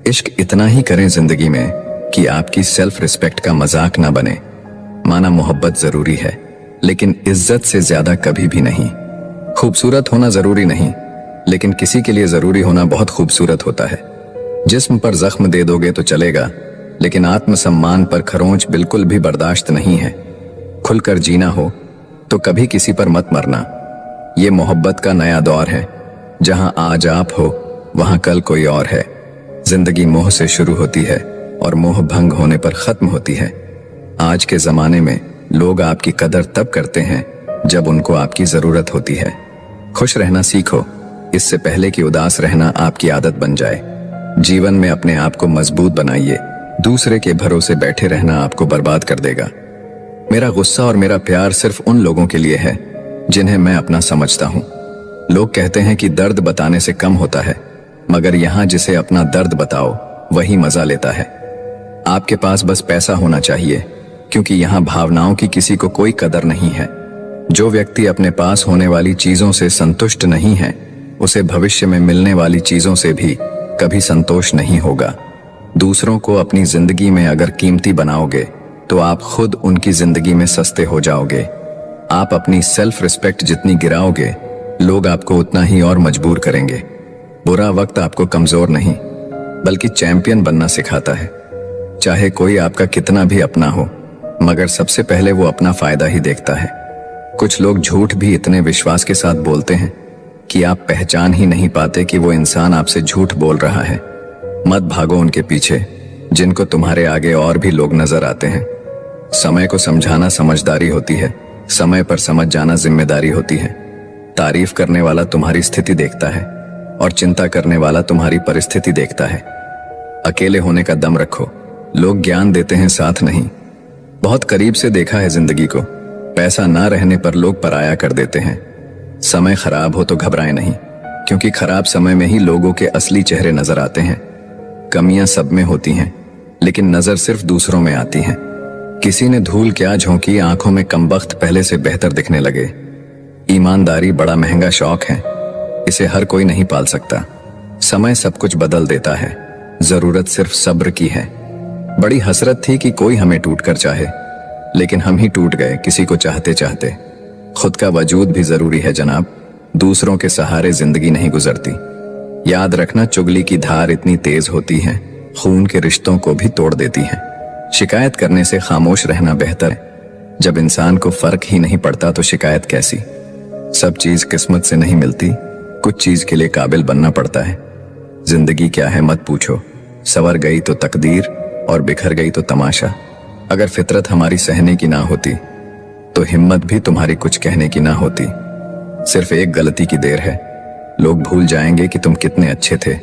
इश्क इतना ही करें जिंदगी में कि आपकी सेल्फ रिस्पेक्ट का मजाक ना बने। माना मोहब्बत जरूरी है, लेकिन इज्जत से ज्यादा कभी भी नहीं। खूबसूरत होना जरूरी नहीं, लेकिन किसी के लिए जरूरी होना बहुत खूबसूरत होता है। जिस्म पर जख्म दे दोगे तो चलेगा, लेकिन आत्मसम्मान पर खरोंच बिल्कुल भी बर्दाश्त नहीं है। खुलकर जीना हो तो कभी किसी पर मत मरना। ये मोहब्बत का नया दौर है, जहां आज आप हो वहां कल कोई और है। जिंदगी मोह से शुरू होती है और मोह भंग होने पर खत्म होती है। आज के जमाने में लोग आपकी कदर तब करते हैं जब उनको आपकी जरूरत होती है। खुश रहना सीखो, इससे पहले कि उदास रहना आपकी आदत बन जाए। जीवन में अपने आप को मजबूत बनाइए, दूसरे के भरोसे बैठे रहना आपको बर्बाद कर देगा। मेरा गुस्सा और मेरा प्यार सिर्फ उन लोगों के लिए है जिन्हें मैं अपना समझता हूँ। लोग कहते हैं कि दर्द बताने से कम होता है, मगर यहाँ जिसे अपना दर्द बताओ वही मजा लेता है। आपके पास बस पैसा होना चाहिए, क्योंकि यहाँ भावनाओं की किसी को कोई कदर नहीं है। जो व्यक्ति अपने पास होने वाली चीजों से संतुष्ट नहीं है, उसे भविष्य में मिलने वाली चीजों से भी कभी संतोष नहीं होगा। दूसरों को अपनी जिंदगी में अगर कीमती बनाओगे तो आप खुद उनकी जिंदगी में सस्ते हो जाओगे। आप अपनी सेल्फ रिस्पेक्ट जितनी गिराओगे, लोग आपको उतना ही और मजबूर करेंगे। बुरा वक्त आपको कमजोर नहीं बल्कि चैंपियन बनना सिखाता है। चाहे कोई आपका कितना भी अपना हो, मगर सबसे पहले वो अपना फायदा ही देखता है। कुछ लोग झूठ भी इतने विश्वास के साथ बोलते हैं कि आप पहचान ही नहीं पाते कि वो इंसान आपसे झूठ बोल रहा है। मत भागो उनके पीछे, जिनको तुम्हारे आगे और भी लोग नजर आते हैं। समय को समझाना समझदारी होती है, समय पर समझ जाना जिम्मेदारी होती है। तारीफ करने वाला तुम्हारी स्थिति देखता है और चिंता करने वाला तुम्हारी परिस्थिति देखता है। अकेले होने का दम रखो, लोग ज्ञान देते हैं साथ नहीं। बहुत करीब से देखा है जिंदगी को, पैसा ना रहने पर लोग पराया कर देते हैं। समय खराब हो तो घबराएं नहीं, क्योंकि खराब समय में ही लोगों के असली चेहरे नजर आते हैं। कमियां सब में होती हैं, लेकिन नजर सिर्फ दूसरों में आती हैं। किसी ने धूल क्या झोंकी, आंखों में कमबख्त पहले से बेहतर दिखने लगे। ईमानदारी बड़ा महंगा शौक है, इसे हर कोई नहीं पाल सकता। समय सब कुछ बदल देता है, जरूरत सिर्फ सब्र की है। बड़ी हसरत थी कि कोई हमें टूट कर चाहे, लेकिन हम ही टूट गए किसी को चाहते चाहते। खुद का वजूद भी जरूरी है जनाब, दूसरों के सहारे जिंदगी नहीं गुजरती। याद रखना, चुगली की धार इतनी तेज होती है, खून के रिश्तों को भी तोड़ देती है। शिकायत करने से खामोश रहना बेहतर है। जब इंसान को फर्क ही नहीं पड़ता तो शिकायत कैसी। सब चीज किस्मत से नहीं मिलती, कुछ चीज के लिए काबिल बनना पड़ता है। जिंदगी क्या है मत पूछो, संवर गई तो तकदीर और बिखर गई तो तमाशा। अगर फितरत हमारी सहने की ना होती तो हिम्मत भी तुम्हारी कुछ कहने की ना होती। सिर्फ एक गलती की देर है, लोग भूल जाएंगे कि तुम कितने अच्छे थे।